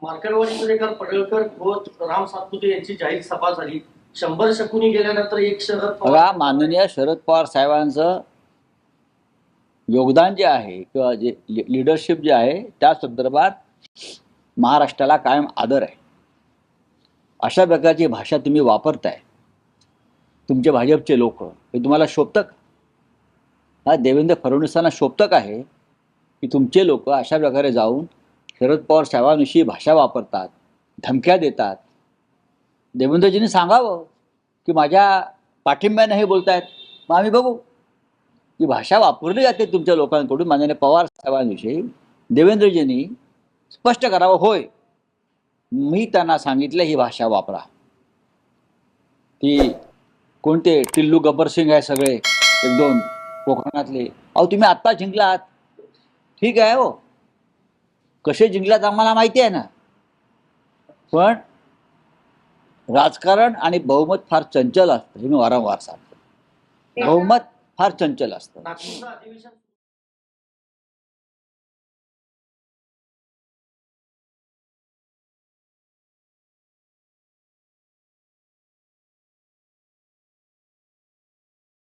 मार्केटवाडीमध्ये काल पडळकर व राम सातपुते यांची जाहीर सभा झाली. 100 शकुनी गेल्यानंतर एक शरद पवार बघा, माननीय शरद पवार साहेबांचं योगदान जे आहे किंवा जे लिडरशिप जे आहे त्या संदर्भात महाराष्ट्राला कायम आदर आहे. अशा प्रकारची भाषा तुम्ही वापरताय, तुमचे भाजपचे लोक, हे तुम्हाला शोभतं का? हा देवेंद्र फडणवीसांना शोभतं का आहे की तुमचे लोक अशा प्रकारे जाऊन शरद पवार साहेबांविषयी भाषा वापरतात, धमक्या देतात? देवेंद्रजींनी सांगावं की माझ्या पाठिंब्यानं हे बोलतायत, मग आम्ही बघू. ही भाषा वापरली जाते तुमच्या लोकांकडून माननीय पवार साहेबांविषयी. देवेंद्रजींनी स्पष्ट करावं, होय मी त्यांना सांगितलं ही भाषा वापरा. ती कोणते टिल्लू गब्बर सिंग आहे सगळे, एक दोन कोकणातले, अहो तुम्ही आत्ता जिंकलात, ठीक आहे हो, कसे जिंकलात आम्हाला माहिती आहे ना, पण राजकारण आणि बहुमत फार चंचल असतं. हे मी वारंवार सांगतो, बहुमत फार चंचल असतं. नागपूरचं अधिवेशन